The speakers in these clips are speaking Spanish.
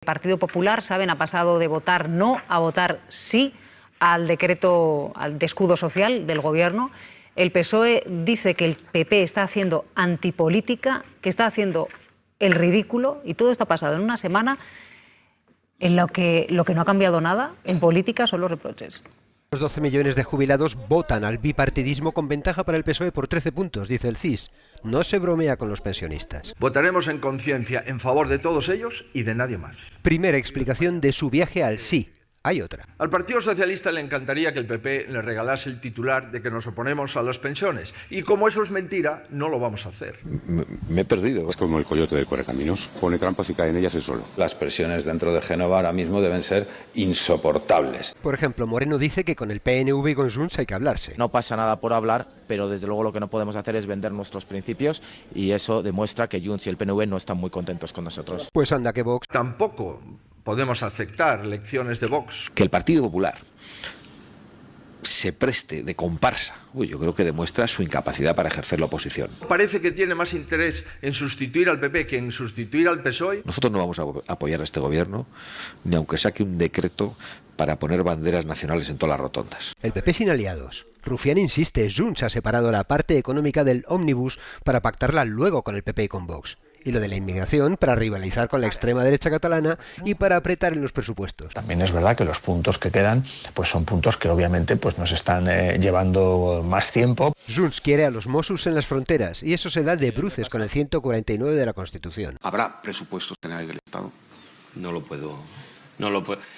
El Partido Popular, saben, ha pasado de votar no a votar sí al decreto de escudo social del Gobierno. El PSOE dice que el PP está haciendo antipolítica, que está haciendo el ridículo, y todo esto ha pasado en una semana en lo que no ha cambiado nada en política son los reproches. Los 12 millones de jubilados votan al bipartidismo con ventaja para el PSOE por 13 puntos, dice el CIS. No se bromea con los pensionistas. Votaremos en conciencia en favor de todos ellos y de nadie más. Primera explicación de su viaje al sí. Hay otra. Al Partido Socialista le encantaría que el PP le regalase el titular de que nos oponemos a las pensiones. Y como eso es mentira, no lo vamos a hacer. Me he perdido. Es como el coyote del Correcaminos. Pone trampas y cae en ellas él solo. Las presiones dentro de Génova ahora mismo deben ser insoportables. Por ejemplo, Moreno dice que con el PNV y con Junts hay que hablarse. No pasa nada por hablar, pero desde luego lo que no podemos hacer es vender nuestros principios, y eso demuestra que Junts y el PNV no están muy contentos con nosotros. Pues anda que Vox. Tampoco podemos aceptar lecciones de Vox. Que el Partido Popular se preste de comparsa, yo creo que demuestra su incapacidad para ejercer la oposición. Parece que tiene más interés en sustituir al PP que en sustituir al PSOE. Nosotros no vamos a apoyar a este gobierno, ni aunque saque un decreto para poner banderas nacionales en todas las rotondas. El PP sin aliados. Rufián insiste, Junts ha separado la parte económica del ómnibus para pactarla luego con el PP y con Vox. Y lo de la inmigración para rivalizar con la extrema derecha catalana y para apretar en los presupuestos. También es verdad que los puntos que quedan pues son puntos que obviamente pues nos están llevando más tiempo. Junts quiere a los Mossos en las fronteras y eso se da de bruces con el 149 de la Constitución. ¿Habrá presupuestos generales del Estado? No lo puedo.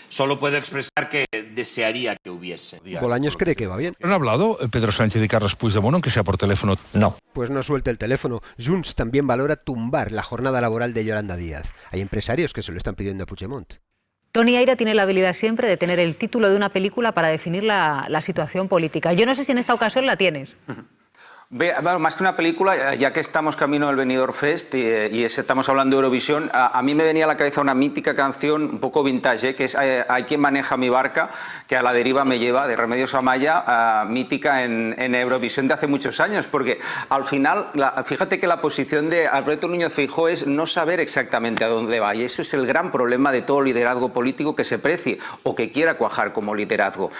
Solo puedo expresar que desearía que hubiese. Bolaños cree que va bien. ¿Han hablado Pedro Sánchez y Carles Puigdemont, aunque sea por teléfono? No. Pues no suelte el teléfono. Junts también valora tumbar la jornada laboral de Yolanda Díaz. Hay empresarios que se lo están pidiendo a Puigdemont. Toni Aira tiene la habilidad siempre de tener el título de una película para definir la situación política. Yo no sé si en esta ocasión la tienes. Bueno, más que una película, ya que estamos camino del Benidorm Fest y estamos hablando de Eurovisión, a mí me venía a la cabeza una mítica canción un poco vintage, que es Hay quien maneja mi barca, que a la deriva me lleva, de Remedios Amaya, mítica en Eurovisión de hace muchos años, porque al final, fíjate que la posición de Alberto Núñez Feijóo es no saber exactamente a dónde va, y eso es el gran problema de todo liderazgo político que se precie o que quiera cuajar como liderazgo.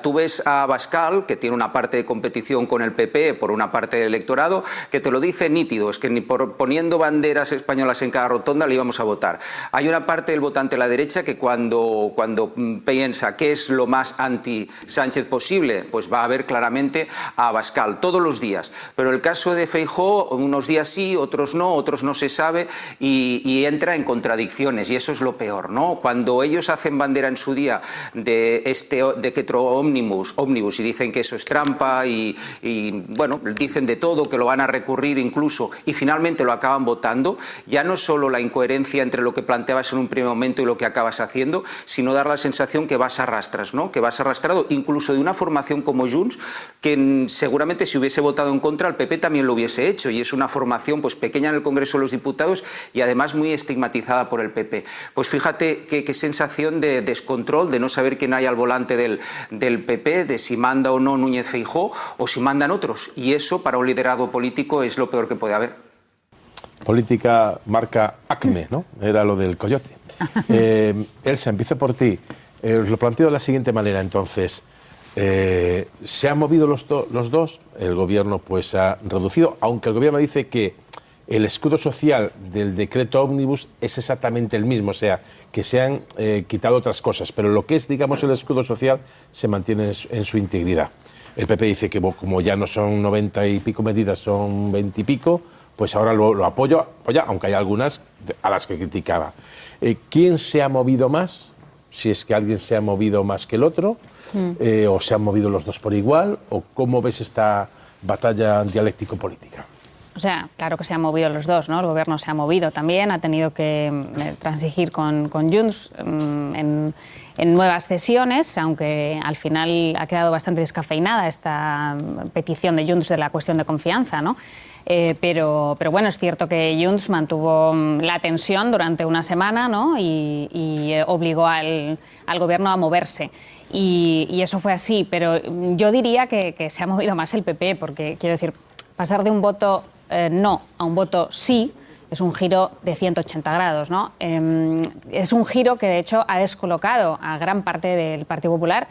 Tú ves a Abascal, que tiene una parte de competición con el PP por una parte del electorado, que te lo dice nítido, es que ni poniendo banderas españolas en cada rotonda le íbamos a votar. Hay una parte del votante a la derecha que cuando piensa qué es lo más anti-Sánchez posible, pues va a ver claramente a Abascal todos los días. Pero el caso de Feijóo, unos días sí, otros no se sabe, y entra en contradicciones, y eso es lo peor, ¿no? Cuando ellos hacen bandera en su día de este decreto ómnibus y dicen que eso es trampa y bueno, dicen de todo, que lo van a recurrir incluso, y finalmente lo acaban votando, ya no solo la incoherencia entre lo que planteabas en un primer momento y lo que acabas haciendo, sino dar la sensación que vas a rastras, ¿no? Que vas arrastrado incluso de una formación como Junts, que seguramente si hubiese votado en contra el PP también lo hubiese hecho, y es una formación pues pequeña en el Congreso de los Diputados y además muy estigmatizada por el PP. Pues fíjate qué sensación de descontrol, de no saber quién hay al volante del PP, de si manda o no Núñez Feijóo o si mandan otros, y eso para un liderazgo político es lo peor que puede haber. Política marca Acme, ¿no? Era lo del coyote. Elsa, empiezo por ti. Os lo planteo de la siguiente manera, entonces. ¿Se han movido los dos? El gobierno pues ha reducido, aunque el gobierno dice que el escudo social del decreto ómnibus es exactamente el mismo, o sea, que se han quitado otras cosas, pero lo que es, digamos, el escudo social se mantiene en su integridad. El PP dice que como ya no son 90 y pico medidas, son 20 y pico, pues ahora lo apoya, aunque hay algunas a las que criticaba. ¿Quién se ha movido más? Si es que alguien se ha movido más que el otro, o se han movido los dos por igual, o cómo ves esta batalla dialéctico-política. O sea, claro que se han movido los dos, ¿no? El gobierno se ha movido también, ha tenido que transigir con Junts en nuevas cesiones, aunque al final ha quedado bastante descafeinada esta petición de Junts de la cuestión de confianza, ¿no? Pero bueno, es cierto que Junts mantuvo la tensión durante una semana, ¿no? y obligó al gobierno a moverse. Y eso fue así, pero yo diría que se ha movido más el PP, porque quiero decir, pasar de un voto no a un voto sí es un giro de 180 grados, ¿no? Es un giro que de hecho ha descolocado a gran parte del Partido Popular,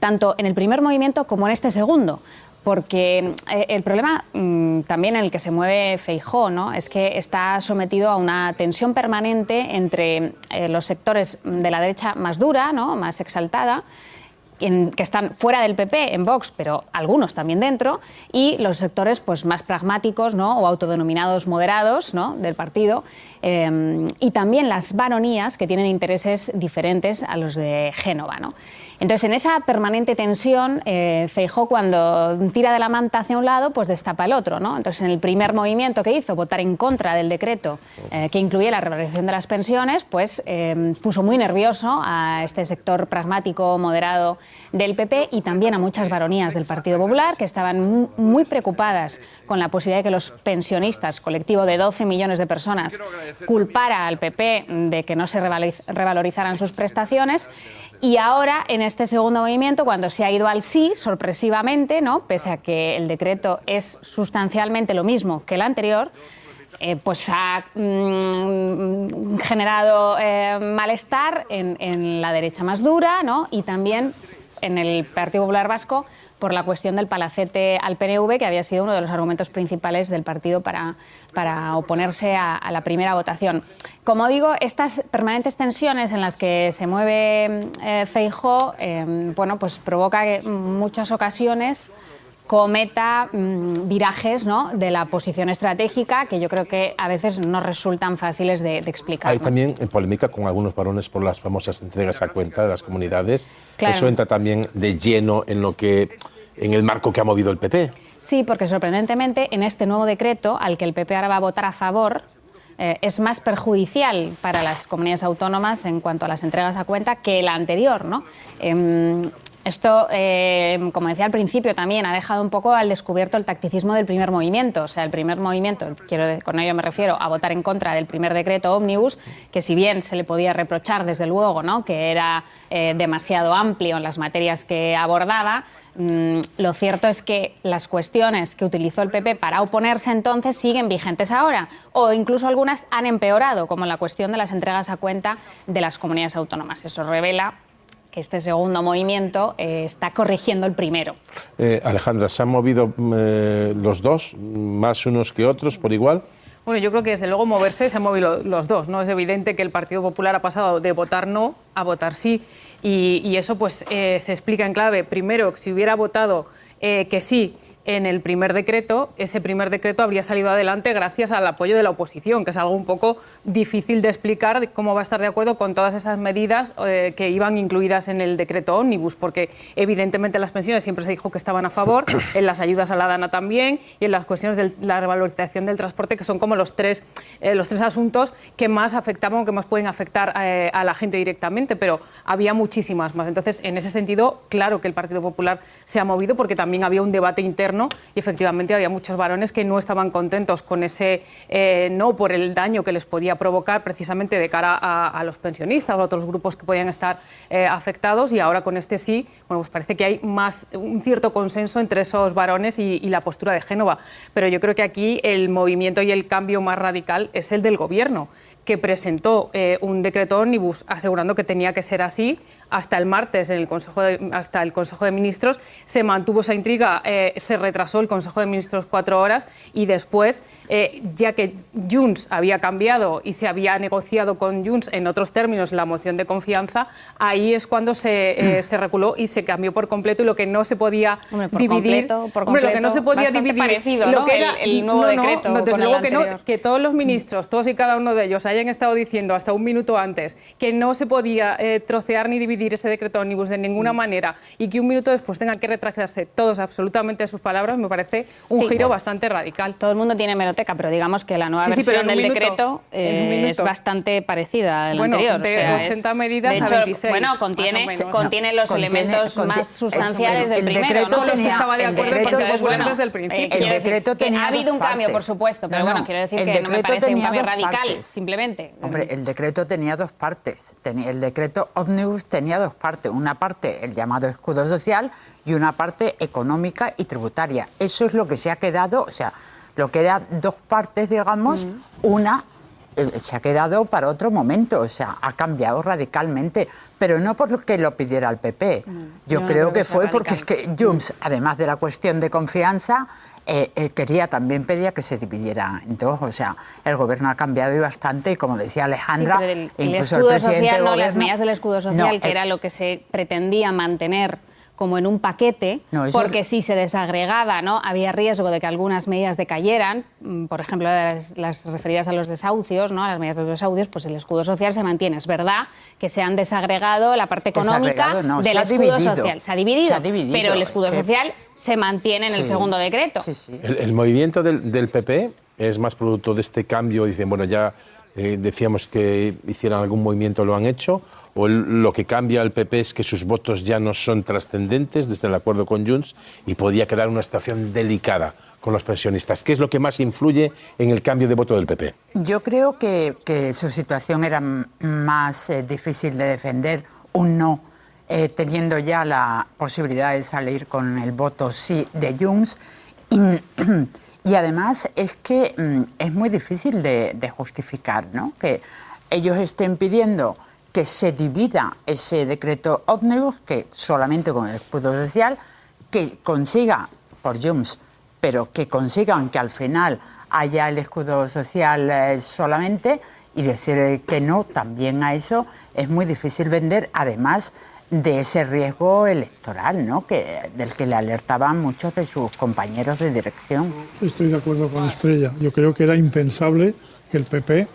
tanto en el primer movimiento como en este segundo. Porque el problema también en el que se mueve Feijóo, ¿no?, es que está sometido a una tensión permanente entre los sectores de la derecha más dura, ¿no?, más exaltada, que están fuera del PP, en Vox, pero algunos también dentro, y los sectores pues, más pragmáticos, ¿no?, o autodenominados moderados, ¿no?, del partido, y también las baronías que tienen intereses diferentes a los de Génova, ¿no? Entonces, en esa permanente tensión, Feijóo, cuando tira de la manta hacia un lado, pues destapa el otro, ¿no? Entonces, en el primer movimiento que hizo, votar en contra del decreto que incluía la revalorización de las pensiones, pues puso muy nervioso a este sector pragmático, moderado del PP y también a muchas baronías del Partido Popular, que estaban muy preocupadas con la posibilidad de que los pensionistas, colectivo de 12 millones de personas, culpara al PP de que no se revalorizaran sus prestaciones. Y ahora, en este segundo movimiento, cuando se ha ido al sí, sorpresivamente, ¿no?, pese a que el decreto es sustancialmente lo mismo que el anterior, pues ha generado malestar en la derecha más dura, ¿no?, y también en el Partido Popular Vasco por la cuestión del palacete al PNV, que había sido uno de los argumentos principales del partido para oponerse a la primera votación. Como digo, estas permanentes tensiones en las que se mueve Feijóo, bueno, pues provoca que en muchas ocasiones cometa virajes, ¿no?, de la posición estratégica que yo creo que a veces no resultan fáciles de explicar. Hay también polémica con algunos varones por las famosas entregas a cuenta de las comunidades. Claro. Eso entra también de lleno en el marco que ha movido el PP. Sí, porque sorprendentemente en este nuevo decreto, al que el PP ahora va a votar a favor, es más perjudicial para las comunidades autónomas en cuanto a las entregas a cuenta que el anterior, ¿no? Esto, como decía al principio, también ha dejado un poco al descubierto el tacticismo del primer movimiento. O sea, el primer movimiento, con ello me refiero a votar en contra del primer decreto ómnibus, que si bien se le podía reprochar, desde luego, ¿no?, que era demasiado amplio en las materias que abordaba, lo cierto es que las cuestiones que utilizó el PP para oponerse entonces siguen vigentes ahora, o incluso algunas han empeorado, como la cuestión de las entregas a cuenta de las comunidades autónomas. Eso revela que este segundo movimiento está corrigiendo el primero. Alejandra, ¿se han movido los dos, más unos que otros, por igual? Bueno, yo creo que desde luego moverse se han movido los dos, ¿no? Es evidente que el Partido Popular ha pasado de votar no a votar sí, y eso pues se explica en clave. Primero, si hubiera votado que sí en el primer decreto, ese primer decreto habría salido adelante gracias al apoyo de la oposición, que es algo un poco difícil de explicar de cómo va a estar de acuerdo con todas esas medidas que iban incluidas en el decreto ómnibus, porque evidentemente las pensiones siempre se dijo que estaban a favor, en las ayudas a la DANA también, y en las cuestiones de la revalorización del transporte, que son como los tres asuntos que más afectaban o que más pueden afectar a la gente directamente, pero había muchísimas más. Entonces, en ese sentido, claro que el Partido Popular se ha movido, porque también había un debate interno y efectivamente había muchos varones que no estaban contentos con ese no, por el daño que les podía provocar precisamente de cara a los pensionistas o a otros grupos que podían estar afectados, y ahora con este sí, bueno, pues parece que hay un cierto consenso entre esos varones y la postura de Génova. Pero yo creo que aquí el movimiento y el cambio más radical es el del Gobierno, que presentó un decreto ómnibus asegurando que tenía que ser así. Hasta el martes, hasta el Consejo de Ministros, se mantuvo esa intriga, se retrasó el Consejo de Ministros 4 horas y después, ya que Junts había cambiado y se había negociado con Junts en otros términos la moción de confianza, ahí es cuando se reculó y se cambió por completo, y lo que no se podía dividir... lo que no se podía dividir... parecido, ¿no?, el nuevo decreto desde con luego el anterior. que todos los ministros, todos y cada uno de ellos, hayan estado diciendo hasta un minuto antes que no se podía trocear ni dividir ese decreto ómnibus de ninguna manera, y que un minuto después tengan que retractarse todos absolutamente de sus palabras, me parece un giro bastante radical. Todo el mundo tiene hemeroteca, pero digamos que la nueva versión del decreto es bastante parecida a la anterior. De 80 medidas de hecho, a 26. Bueno, contiene los elementos más sustanciales del primero, ¿no? Los que estaba de acuerdo el Partido Popular desde el principio. El decreto tenía ha habido un cambio, por supuesto, pero bueno, quiero decir que no me parece un cambio radical, simplemente. Hombre, el decreto tenía dos partes. El decreto ómnibus tenía dos partes. Una parte, el llamado escudo social, y una parte económica y tributaria. Eso es lo que se ha quedado, o sea, lo que era dos partes, digamos, una se ha quedado para otro momento, o sea, ha cambiado radicalmente, pero no porque lo pidiera el PP. Yo creo que fue porque es que Junts, además de la cuestión de confianza, pedía que se dividiera en dos. O sea, el gobierno ha cambiado y bastante, y como decía Alejandra, el incluso escudo el presidente social, del no, gobierno... las medidas del escudo social, que era lo que se pretendía mantener como en un paquete, porque si se desagregaba, ¿no?, había riesgo de que algunas medidas decayeran, por ejemplo, las referidas a los desahucios, ¿no?, a las medidas de los desahucios, pues el escudo social se mantiene. Es verdad que se han desagregado la parte económica del escudo social. Se ha dividido, pero el escudo social se mantiene en el segundo decreto. El movimiento del PP es más producto de este cambio. Dicen, bueno, ya decíamos que hicieran algún movimiento, lo han hecho. O lo que cambia al PP es que sus votos ya no son trascendentes desde el acuerdo con Junts y podía quedar una situación delicada con los pensionistas. ¿Qué es lo que más influye en el cambio de voto del PP? Yo creo que su situación era más difícil de defender, un no, teniendo ya la posibilidad de salir con el voto sí de Junts. Y además es que es muy difícil de justificar, ¿no?, que ellos estén pidiendo que se divida ese decreto ómnibus, que solamente con el escudo social, que consiga, por Junts, pero que consigan que al final haya el escudo social solamente, y decir que no también a eso es muy difícil vender, además de ese riesgo electoral, ¿no?, del que le alertaban muchos de sus compañeros de dirección. Estoy de acuerdo con Estrella. Yo creo que era impensable que el PP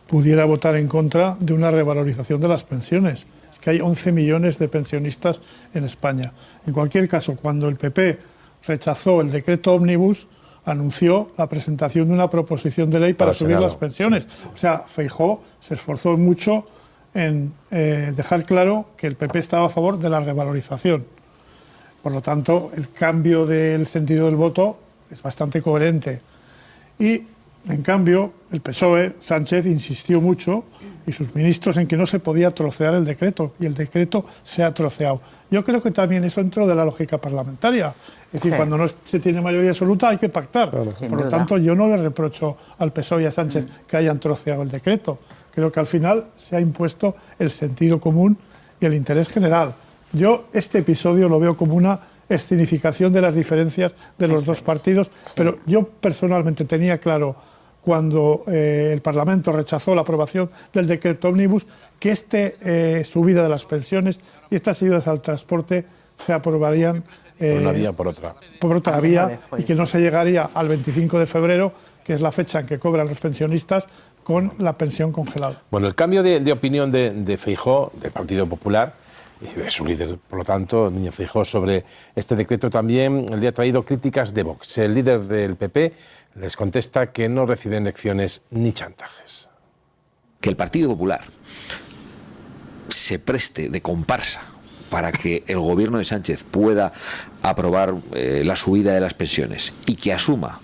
pudiera votar en contra de una revalorización de las pensiones. Es que hay 11 millones de pensionistas en España. En cualquier caso, cuando el PP rechazó el decreto ómnibus, anunció la presentación de una proposición de ley para subir las pensiones. O sea, Feijóo se esforzó mucho en dejar claro que el PP estaba a favor de la revalorización. Por lo tanto, el cambio del sentido del voto es bastante coherente. Y en cambio, el PSOE, Sánchez, insistió mucho, y sus ministros, en que no se podía trocear el decreto, y el decreto se ha troceado. Yo creo que también eso entró de la lógica parlamentaria. Es decir, cuando no se tiene mayoría absoluta hay que pactar. Por lo tanto, yo no le reprocho al PSOE y a Sánchez que hayan troceado el decreto. Creo que al final se ha impuesto el sentido común y el interés general. Yo este episodio lo veo como una escenificación de las diferencias de los dos partidos, pero yo personalmente tenía claro, cuando el Parlamento rechazó la aprobación del decreto ómnibus, que subida de las pensiones y estas ayudas al transporte se aprobarían por una vía, por otra. Por otra vía, y que no se llegaría al 25 de febrero, que es la fecha en que cobran los pensionistas, con la pensión congelada. Bueno, el cambio de opinión de Feijóo, del Partido Popular, y de su líder, por lo tanto, Núñez Feijóo, sobre este decreto también le ha traído críticas de Vox. El líder del PP les contesta que no reciben lecciones ni chantajes. Que el Partido Popular se preste de comparsa para que el gobierno de Sánchez pueda aprobar la subida de las pensiones y que asuma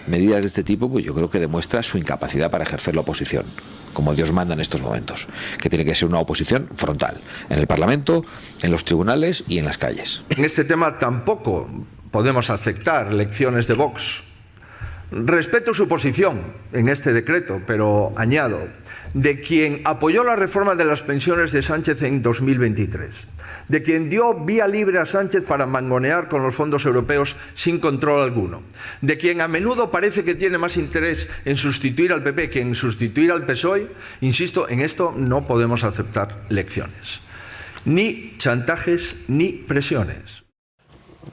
medidas de este tipo, pues yo creo que demuestra su incapacidad para ejercer la oposición, como Dios manda en estos momentos, que tiene que ser una oposición frontal, en el Parlamento, en los tribunales y en las calles. En este tema tampoco podemos aceptar lecciones de Vox. Respeto su posición en este decreto, pero añado, de quien apoyó la reforma de las pensiones de Sánchez en 2023, de quien dio vía libre a Sánchez para mangonear con los fondos europeos sin control alguno, de quien a menudo parece que tiene más interés en sustituir al PP que en sustituir al PSOE, insisto, en esto no podemos aceptar lecciones, ni chantajes ni presiones.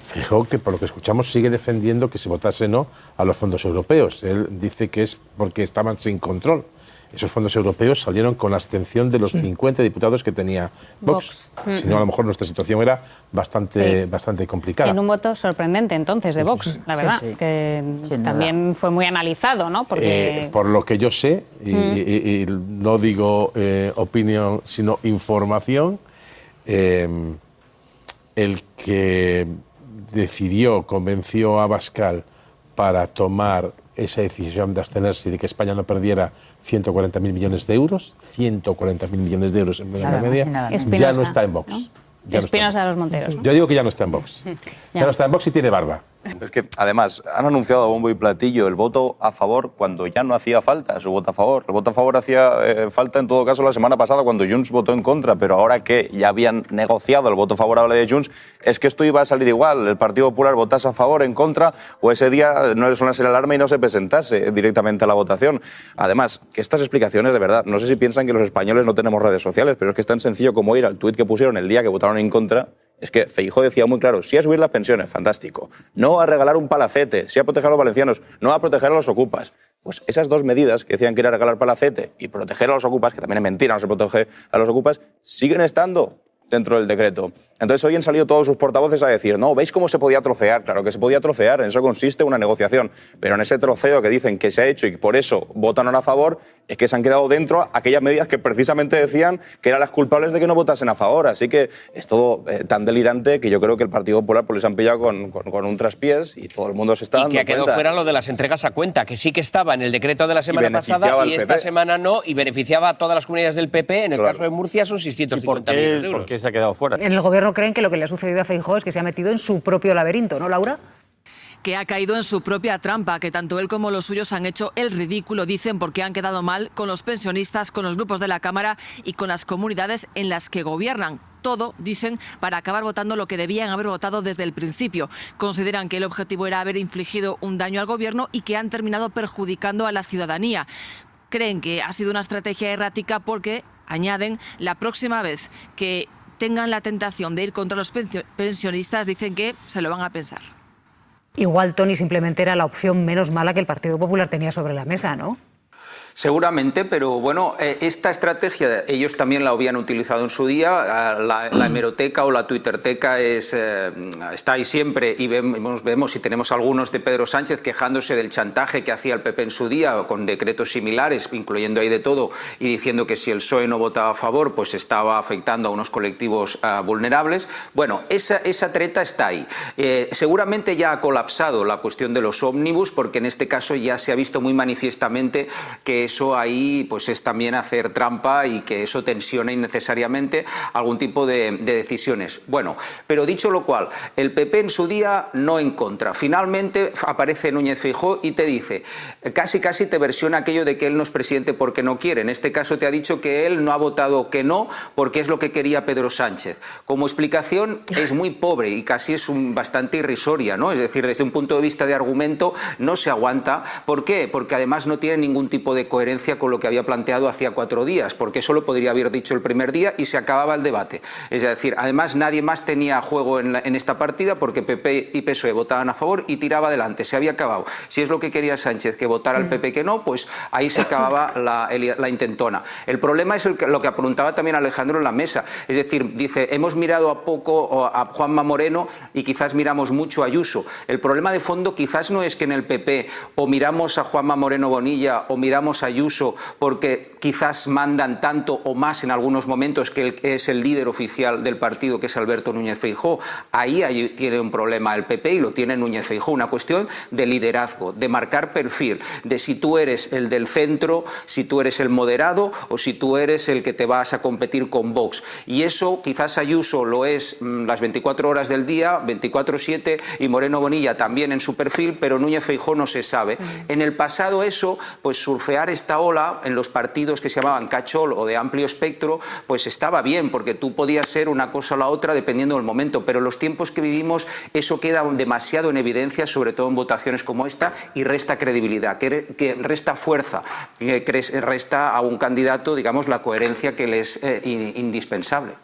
Feijóo, que por lo que escuchamos sigue defendiendo que se votase no a los fondos europeos. Él dice que es porque estaban sin control. Esos fondos europeos salieron con la abstención de los 50 diputados que tenía Vox. Si no, a lo mejor nuestra situación era bastante complicada. En un voto sorprendente entonces de Vox, la verdad, que también fue muy analizado, ¿no? Porque... por lo que yo sé, y no digo opinión, sino información, el que convenció a Abascal para tomar esa decisión de abstenerse y de que España no perdiera 140.000 millones de euros, 140.000 millones de euros en media, ya no está en Vox. ¿no? Espinosa de los Monteros, ¿no? Yo digo que ya no está en Vox. Ya no está en Vox y tiene barba. Es que, además, han anunciado a bombo y platillo el voto a favor cuando ya no hacía falta su voto a favor. El voto a favor hacía falta, en todo caso, la semana pasada cuando Junts votó en contra, pero ahora que ya habían negociado el voto favorable de Junts, es que esto iba a salir igual. El Partido Popular votase a favor, en contra, o ese día no le sonase la alarma y no se presentase directamente a la votación. Además, que estas explicaciones, de verdad, no sé si piensan que los españoles no tenemos redes sociales, pero es que es tan sencillo como ir al tuit que pusieron el día que votaron en contra. Es que Feijóo decía muy claro, sí a subir las pensiones, fantástico. No a regalar un palacete, sí a proteger a los valencianos, no a proteger a los ocupas. Pues esas dos medidas que decían que era regalar palacete y proteger a los ocupas, que también es mentira, no se protege a los ocupas, siguen estando dentro del decreto. Entonces hoy han salido todos sus portavoces a decir, no, ¿veis cómo se podía trocear? Claro que se podía trocear, en eso consiste una negociación. Pero en ese troceo que dicen que se ha hecho y por eso votan a favor, es que se han quedado dentro aquellas medidas que precisamente decían que eran las culpables de que no votasen a favor. Así que es todo tan delirante que yo creo que el Partido Popular pues, les han pillado con un traspiés y todo el mundo se está dando cuenta. Y que quedó fuera lo de las entregas a cuenta, que sí que estaba en el decreto de la semana pasada y esta semana no, y beneficiaba a todas las comunidades del PP. En el caso de Murcia son 650 millones de euros. ¿Por qué se ha quedado fuera? En el Gobierno creen que lo que le ha sucedido a Feijóo es que se ha metido en su propio laberinto, ¿no, Laura? Que ha caído en su propia trampa, que tanto él como los suyos han hecho el ridículo, dicen, porque han quedado mal con los pensionistas, con los grupos de la Cámara y con las comunidades en las que gobiernan. Todo, dicen, para acabar votando lo que debían haber votado desde el principio. Consideran que el objetivo era haber infligido un daño al Gobierno y que han terminado perjudicando a la ciudadanía. Creen que ha sido una estrategia errática porque, añaden, la próxima vez que tengan la tentación de ir contra los pensionistas, dicen que se lo van a pensar. Igual, Toni, simplemente era la opción menos mala que el Partido Popular tenía sobre la mesa, ¿no? Seguramente, pero bueno, esta estrategia ellos también la habían utilizado en su día. La hemeroteca o la twitterteca está ahí siempre y vemos y tenemos algunos de Pedro Sánchez quejándose del chantaje que hacía el PP en su día con decretos similares, incluyendo ahí de todo, y diciendo que si el PSOE no votaba a favor, pues estaba afectando a unos colectivos vulnerables. Bueno, esa treta está ahí. Seguramente ya ha colapsado la cuestión de los ómnibus, porque en este caso ya se ha visto muy manifiestamente que eso ahí pues es también hacer trampa y que eso tensiona innecesariamente algún tipo de decisiones. Bueno, pero dicho lo cual, el PP en su día no en contra. Finalmente aparece Núñez Feijóo y te dice, casi te versiona aquello de que él no es presidente porque no quiere. En este caso te ha dicho que él no ha votado que no porque es lo que quería Pedro Sánchez. Como explicación es muy pobre y casi es bastante irrisoria, ¿no? Es decir, desde un punto de vista de argumento no se aguanta. ¿Por qué? Porque además no tiene ningún tipo de coherencia con lo que había planteado hacía 4 días, porque eso lo podría haber dicho el primer día y se acababa el debate. Es decir, además nadie más tenía juego en esta partida porque PP y PSOE votaban a favor y tiraba adelante, se había acabado. Si es lo que quería Sánchez, que votara al PP que no, pues ahí se acababa la intentona. El problema es lo que apuntaba también Alejandro en la mesa, es decir, dice, hemos mirado a poco a Juanma Moreno y quizás miramos mucho a Ayuso. El problema de fondo quizás no es que en el PP o miramos a Juanma Moreno Bonilla o miramos a Ayuso porque quizás mandan tanto o más en algunos momentos que él es el líder oficial del partido, que es Alberto Núñez Feijóo. Ahí tiene un problema el PP y lo tiene Núñez Feijóo, una cuestión de liderazgo, de marcar perfil, de si tú eres el del centro, si tú eres el moderado o si tú eres el que te vas a competir con Vox. Y eso quizás Ayuso lo es las 24 horas del día, 24/7, y Moreno Bonilla también en su perfil, pero Núñez Feijóo no se sabe. En el pasado eso, pues surfear esta ola en los partidos que se llamaban cachol o de amplio espectro, pues estaba bien, porque tú podías ser una cosa o la otra dependiendo del momento, pero en los tiempos que vivimos eso queda demasiado en evidencia, sobre todo en votaciones como esta, y resta credibilidad, que resta fuerza, que resta a un candidato, digamos, la coherencia que le es indispensable.